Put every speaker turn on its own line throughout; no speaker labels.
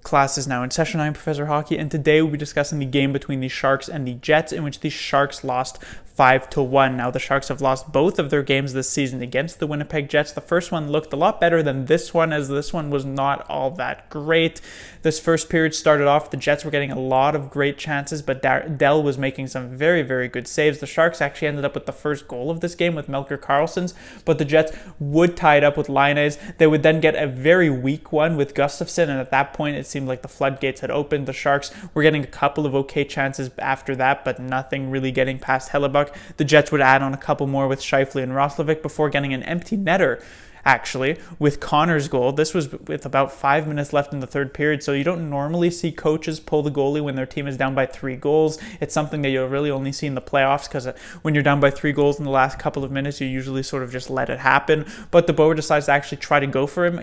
class is now in session. I'm Professor Hockey, and today we'll be discussing the game between the Sharks and the Jets, in which the Sharks lost 5-1. Now, the Sharks have lost both of their games this season against the Winnipeg Jets. The first one looked a lot better than this one, as this one was not all that great. This first period started off, the Jets were getting a lot of great chances, but Dell was making some very, very good saves. The Sharks actually ended up with the first goal of this game with Melker Karlsson's, but the Jets would tie it up with Laines. They would then get a very weak one with Gustafsson, and at that point it seemed like the floodgates had opened. The Sharks were getting a couple of okay chances after that, but nothing really getting past Hellebuck. The Jets would add on a couple more with Scheifele and Roslovic before getting an empty netter, actually, with Connor's goal. This was with about 5 minutes left in the third period, so you don't normally see coaches pull the goalie when their team is down by 3 goals. It's something that you'll really only see in the playoffs, because when you're down by 3 goals in the last couple of minutes, you usually sort of just let it happen. But the Boer decides to actually try to go for him.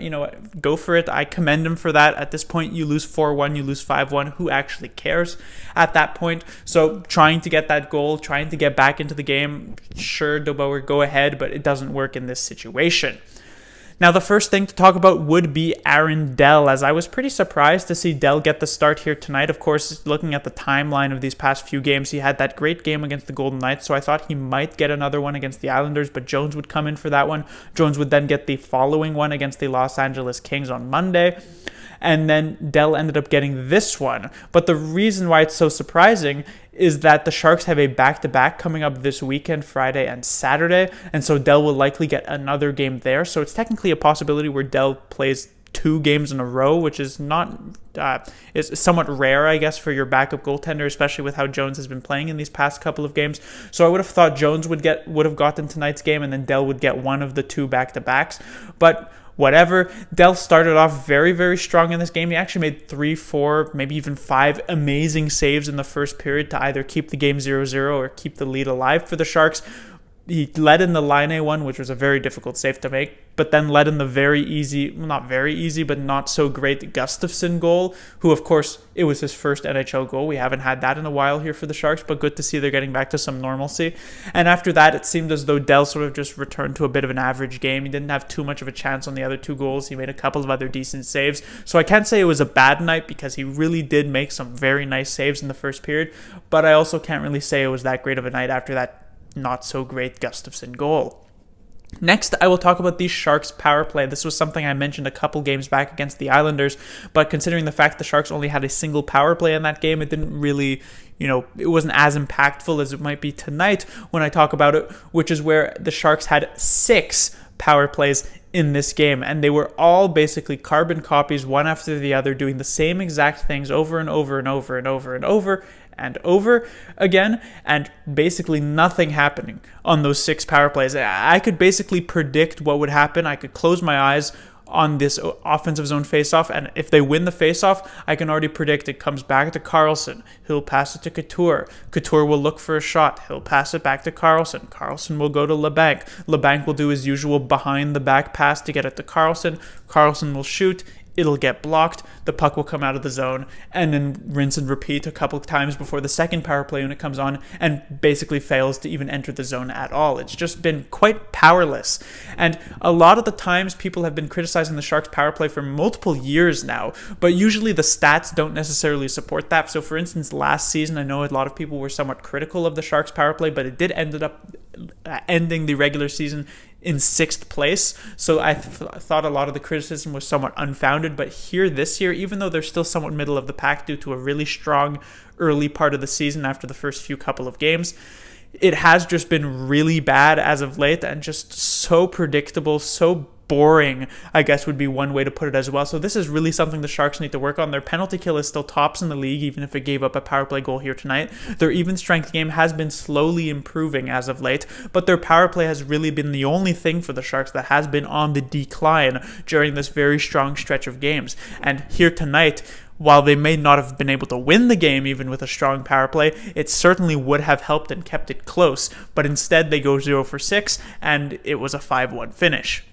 Go for it. I commend him for that. At this point, you lose 4-1, you lose 5-1. Who actually cares at that point? So trying to get that goal, trying to get back into the game, sure, De Boer, go ahead, but it doesn't work in this situation. Now, the first thing to talk about would be Aaron Dell, as I was pretty surprised to see Dell get the start here tonight. Of course, looking at the timeline of these past few games, he had that great game against the Golden Knights, so I thought he might get another one against the Islanders, but Jones would come in for that one. Jones would then get the following one against the Los Angeles Kings on Monday, and then Dell ended up getting this one. But the reason why it's so surprising is that the Sharks have a back-to-back coming up this weekend, Friday and Saturday, and so Dell will likely get another game there. So it's technically a possibility where Dell plays 2 games in a row, which is not is somewhat rare, I guess, for your backup goaltender, especially with how Jones has been playing in these past couple of games. So I would have thought Jones would have gotten tonight's game, and then Dell would get one of the 2 back-to-backs. But whatever. Dell started off very, very strong in this game. He actually made 3, 4, maybe even 5 amazing saves in the first period to either keep the game 0-0 or keep the lead alive for the Sharks. He led in the Laine one, which was a very difficult save to make, but then led in the very easy, not very easy, but not so great Gustafsson goal, who, of course, it was his first NHL goal. We haven't had that in a while here for the Sharks, but good to see they're getting back to some normalcy. And after that, it seemed as though Dell sort of just returned to a bit of an average game. He didn't have too much of a chance on the other 2 goals. He made a couple of other decent saves. So I can't say it was a bad night, because he really did make some very nice saves in the first period, but I also can't really say it was that great of a night after that not so great Gustafsson goal. Next, I will talk about the Sharks power play. This was something I mentioned a couple games back against the Islanders, but considering the fact the Sharks only had a single power play in that game, it didn't really, it wasn't as impactful as it might be tonight when I talk about it, which is where the Sharks had 6 power plays in this game, and they were all basically carbon copies, one after the other, doing the same exact things over and over and over and over and over and over again, and basically nothing happening on those 6 power plays. I could basically predict what would happen. I could close my eyes on this offensive zone faceoff, and if they win the faceoff, I can already predict it comes back to Karlsson. He'll pass it to Couture. Couture will look for a shot. He'll pass it back to Karlsson. Karlsson will go to LeBanc. LeBanc will do his usual behind the back pass to get it to Karlsson. Karlsson will shoot. It'll get blocked, the puck will come out of the zone, and then rinse and repeat a couple of times before the second power play unit comes on and basically fails to even enter the zone at all. It's just been quite powerless. And a lot of the times people have been criticizing the Sharks power play for multiple years now, but usually the stats don't necessarily support that. So for instance, last season, I know a lot of people were somewhat critical of the Sharks power play, but it did ended up ending the regular season in 6th place, so I thought a lot of the criticism was somewhat unfounded. But here this year, even though they're still somewhat middle of the pack due to a really strong early part of the season after the first few couple of games, it has just been really bad as of late, and just so predictable, so boring, I guess would be one way to put it as well. So this is really something the Sharks need to work on. Their penalty kill is still tops in the league, even if it gave up a power play goal here tonight. Their even strength game has been slowly improving as of late, but their power play has really been the only thing for the Sharks that has been on the decline during this very strong stretch of games. And here tonight, while they may not have been able to win the game even with a strong power play, it certainly would have helped and kept it close. But instead, they go 0 for 6, and it was a 5-1 finish.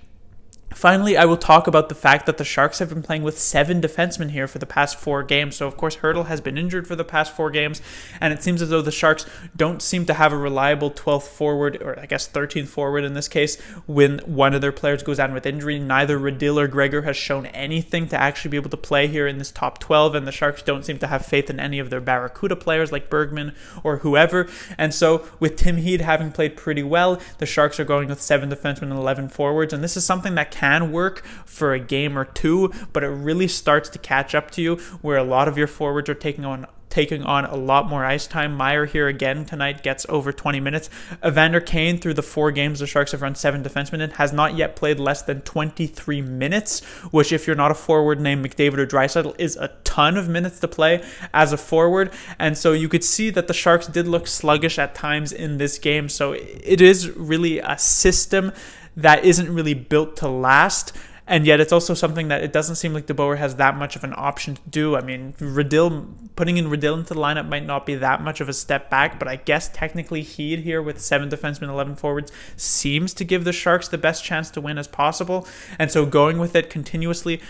Finally, I will talk about the fact that the Sharks have been playing with 7 defensemen here for the past 4 games. So, of course, Hurdle has been injured for the past 4 games, and it seems as though the Sharks don't seem to have a reliable 12th forward, or I guess 13th forward in this case, when one of their players goes down with injury. Neither Radill or Gregor has shown anything to actually be able to play here in this top 12, and the Sharks don't seem to have faith in any of their Barracuda players like Bergman or whoever. And so, with Tim Heed having played pretty well, the Sharks are going with 7 defensemen and 11 forwards, and this is something that can work for a game or 2, but it really starts to catch up to you where a lot of your forwards are taking on a lot more ice time. Meyer here again tonight gets over 20 minutes. Evander Kane, through the 4 games the Sharks have run 7 defensemen in, has not yet played less than 23 minutes, which if you're not a forward named McDavid or Draisaitl is a ton of minutes to play as a forward. And so you could see that the Sharks did look sluggish at times in this game. So it is really a system that isn't really built to last. And yet it's also something that it doesn't seem like DeBoer has that much of an option to do. I mean, putting in Radill into the lineup might not be that much of a step back, but I guess technically Heed here with 7 defensemen, 11 forwards seems to give the Sharks the best chance to win as possible. And so going with it continuously,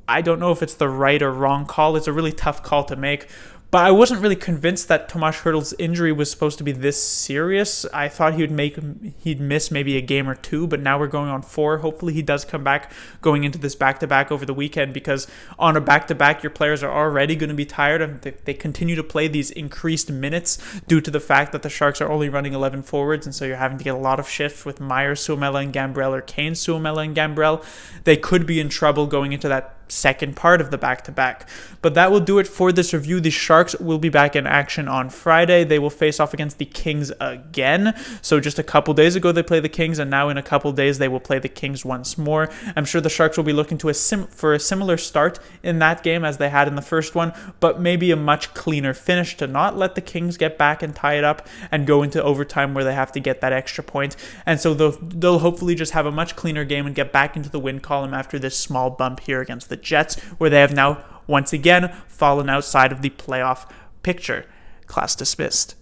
I don't know if it's the right or wrong call. It's a really tough call to make. But I wasn't really convinced that Tomas Hertl's injury was supposed to be this serious. I thought he'd miss maybe a game or 2, but now we're going on 4. Hopefully he does come back going into this back-to-back over the weekend, because on a back-to-back, your players are already going to be tired, and they continue to play these increased minutes due to the fact that the Sharks are only running 11 forwards, and so you're having to get a lot of shifts with Meyer, Suomela, and Gambrell, or Kane, Suomela, and Gambrell. They could be in trouble going into that second part of the back-to-back. But that will do it for this review. The Sharks will be back in action on Friday. They will face off against the Kings again. So just a couple days ago they played the Kings, and now in a couple days they will play the Kings once more. I'm sure the Sharks will be looking to for a similar start in that game as they had in the first one, but maybe a much cleaner finish to not let the Kings get back and tie it up and go into overtime where they have to get that extra point. And so they'll hopefully just have a much cleaner game and get back into the win column after this small bump here against the Jets, where they have now once again fallen outside of the playoff picture. Class dismissed.